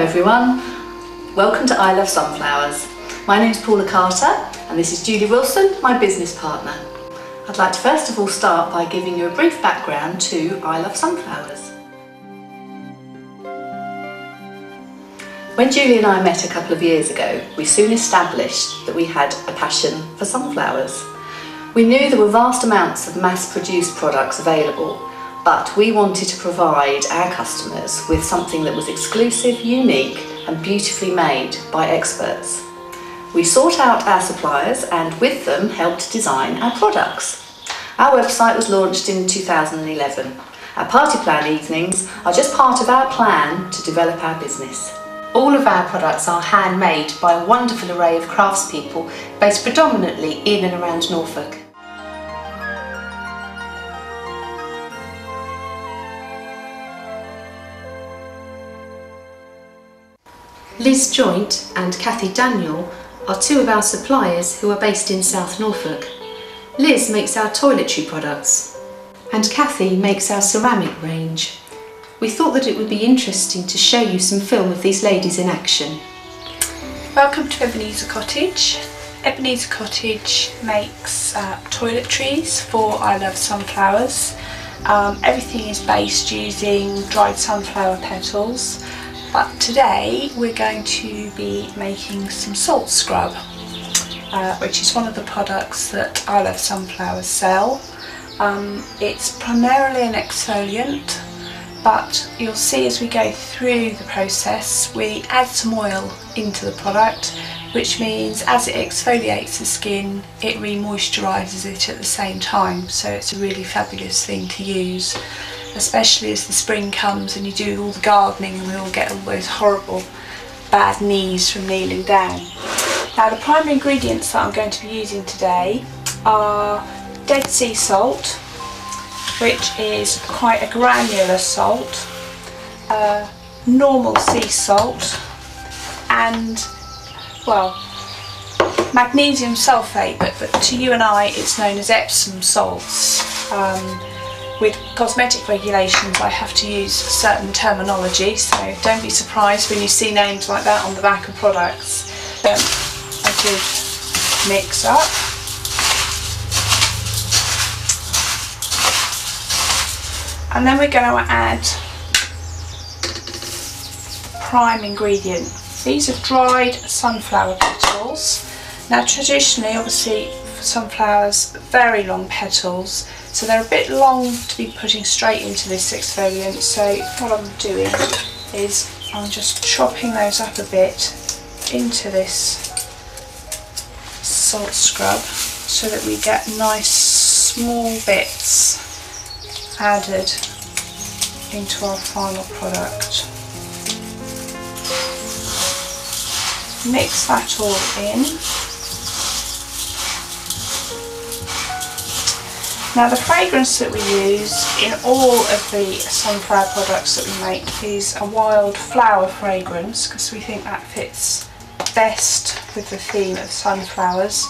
everyone, welcome to I Love Sunflowers. My name's Paula Carter and this is Julie Wilson, my business partner. I'd like to first of all start by giving you a brief background to I Love Sunflowers. When Julie and I met a couple of years ago, we soon established that we had a passion for sunflowers. We knew there were vast amounts of mass-produced products available, but we wanted to provide our customers with something that was exclusive, unique and beautifully made by experts. We sought out our suppliers and with them helped design our products. Our website was launched in 2011. Our party plan evenings are just part of our plan to develop our business. All of our products are handmade by a wonderful array of craftspeople based predominantly in and around Norfolk. Liz Joint and Kathy Daniel are two of our suppliers who are based in South Norfolk. Liz makes our toiletry products and Kathy makes our ceramic range. We thought that it would be interesting to show you some film of these ladies in action. Welcome to Ebenezer Cottage. Ebenezer Cottage makes toiletries for I Love Sunflowers. Everything is based using dried sunflower petals. But today we're going to be making some salt scrub, which is one of the products that I Love Sunflowers sell. It's primarily an exfoliant, but you'll see as we go through the process we add some oil into the product, which means as it exfoliates the skin it re-moisturises it at the same time, so it's a really fabulous thing to use. Especially as the spring comes and you do all the gardening and we all get all those horrible bad knees from kneeling down. Now the primary ingredients that I'm going to be using today are Dead Sea salt, which is quite a granular salt, normal sea salt and, well, magnesium sulphate, but to you and I it's known as Epsom salts. With cosmetic regulations I have to use certain terminology, so don't be surprised when you see names like that on the back of products. A good mix up. And then we're going to add prime ingredient. These are dried sunflower petals. Now traditionally, obviously for sunflowers, very long petals, so they're a bit long to be putting straight into this exfoliant, so what I'm doing is I'm just chopping those up a bit into this salt scrub so that we get nice small bits added into our final product. Mix that all in. Now the fragrance that we use in all of the sunflower products that we make is a wild flower fragrance, because we think that fits best with the theme of sunflowers.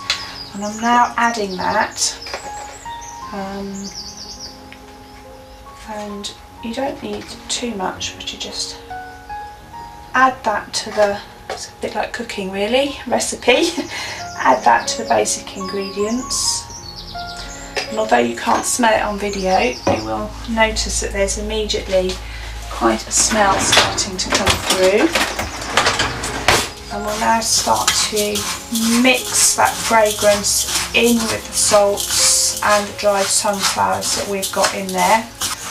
And I'm now adding that, and you don't need too much, but you just add that to the, it's a bit like cooking really, recipe, add that to the basic ingredients. And although you can't smell it on video, you will notice that there's immediately quite a smell starting to come through. And we'll now start to mix that fragrance in with the salts and the dried sunflowers that we've got in there.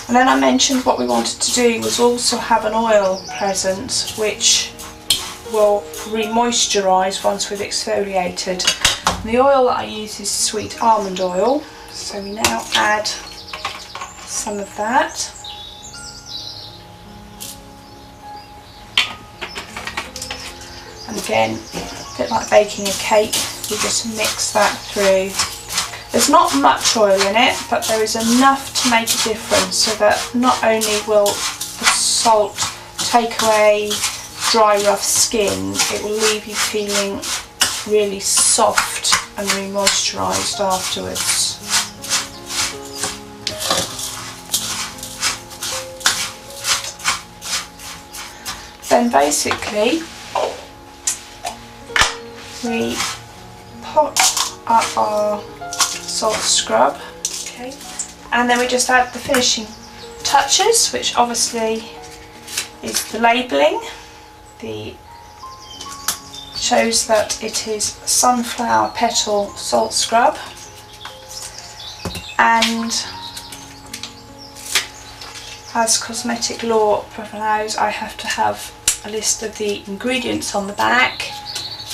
And then I mentioned what we wanted to do was also have an oil present which will re-moisturise once we've exfoliated. And the oil that I use is sweet almond oil. So we now add some of that. And again, a bit like baking a cake, we just mix that through. There's not much oil in it, but there is enough to make a difference so that not only will the salt take away dry, rough skin, it will leave you feeling really soft and re-moisturised afterwards. Then then basically we pot up our salt scrub, okay, and then we just add the finishing touches, which obviously is the labelling. The shows that it is sunflower petal salt scrub, and as cosmetic law allows, I have to have a list of the ingredients on the back,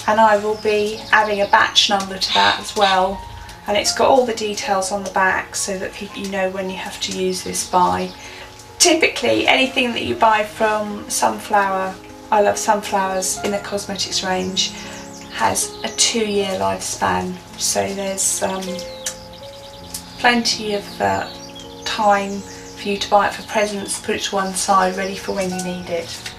and I will be adding a batch number to that as well, and it's got all the details on the back so that you know when you have to use this by. Typically anything that you buy from Sunflower, I Love Sunflowers in the cosmetics range, has a 2-year lifespan, so there's plenty of time for you to buy it for presents, put it to one side, ready for when you need it.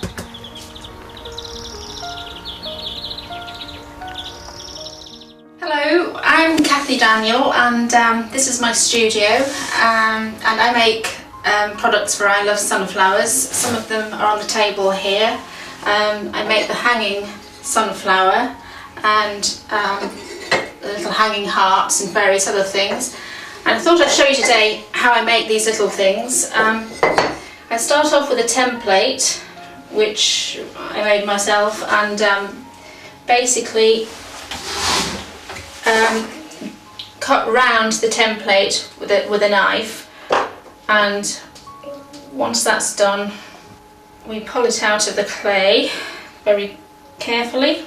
Hello, I'm Kathy Daniel, and this is my studio, and I make products for I Love Sunflowers. Some of them are on the table here. I make the hanging sunflower and the little hanging hearts and various other things. And I thought I'd show you today how I make these little things. I start off with a template which I made myself, and basically cut round the template with a knife, and once that's done we pull it out of the clay very carefully.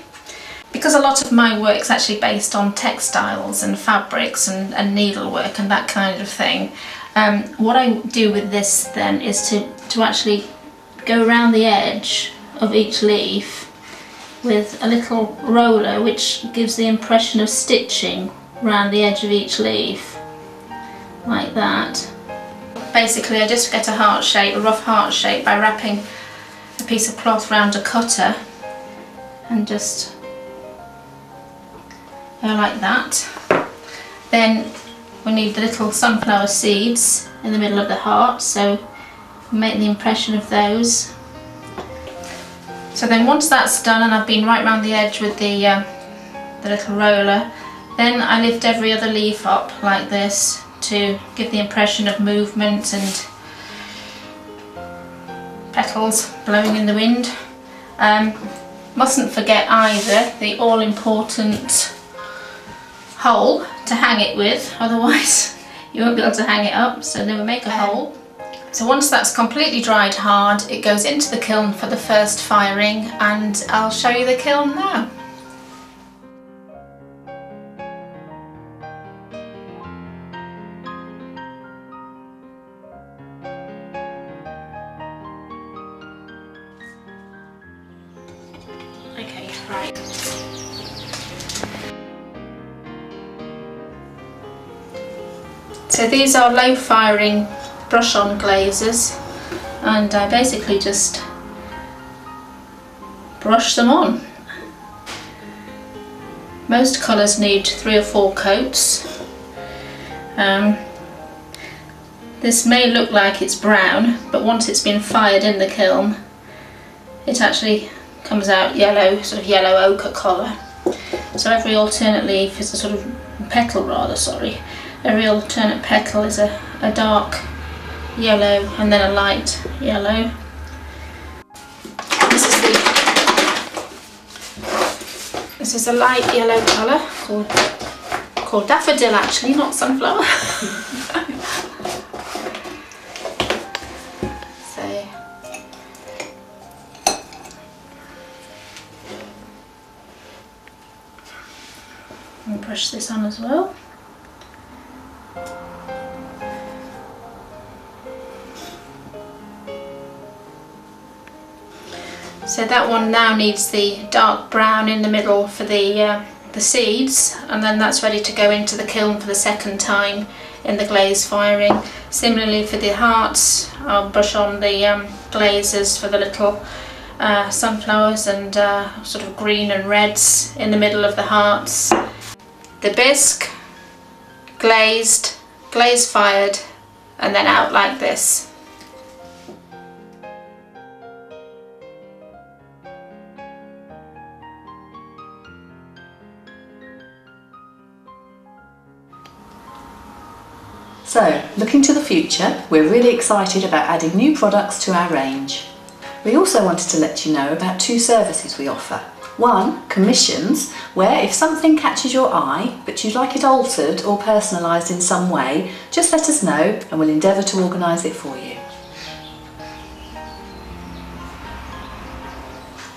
Because a lot of my work's actually based on textiles and fabrics and needlework and that kind of thing, what I do with this then is to actually go around the edge of each leaf with a little roller, which gives the impression of stitching around the edge of each leaf, like that. Basically I just get a heart shape, a rough heart shape, by wrapping a piece of cloth around a cutter and just go like that. Then we need the little sunflower seeds in the middle of the heart, so make the impression of those. So then once that's done and I've been right round the edge with the little roller, then I lift every other leaf up like this to give the impression of movement and petals blowing in the wind. Mustn't forget either the all-important hole to hang it with, otherwise you won't be able to hang it up. So then we make a hole. So once that's completely dried hard, it goes into the kiln for the first firing, and I'll show you the kiln now. Okay, right. So these are low firing brush on glazes, and I basically just brush them on. Most colours need 3 or 4 coats. This may look like it's brown, but once it's been fired in the kiln it actually comes out yellow, sort of yellow ochre colour. So every alternate leaf is a sort of petal rather, sorry. Every alternate petal is a dark yellow and then a light yellow. This is a light yellow colour called daffodil, actually, not sunflower. So I'll brush this on as well. So that one now needs the dark brown in the middle for the seeds, and then that's ready to go into the kiln for the second time in the glaze firing. Similarly for the hearts, I'll brush on the glazes for the little sunflowers and sort of green and reds in the middle of the hearts. The bisque, glazed, glaze fired, and then out like this. So, looking to the future, we're really excited about adding new products to our range. We also wanted to let you know about 2 services we offer. One, commissions, where if something catches your eye but you'd like it altered or personalised in some way, just let us know and we'll endeavour to organise it for you.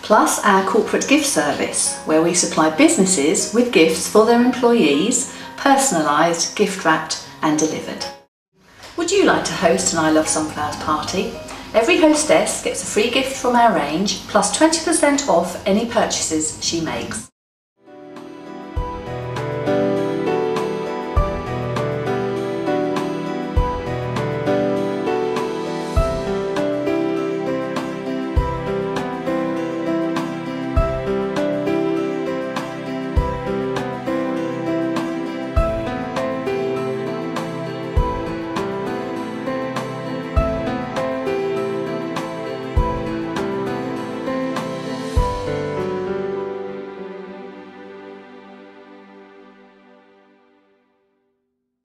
Plus our corporate gift service, where we supply businesses with gifts for their employees, personalised, gift wrapped and delivered. Would you like to host an I Love Sunflowers party? Every hostess gets a free gift from our range plus 20% off any purchases she makes.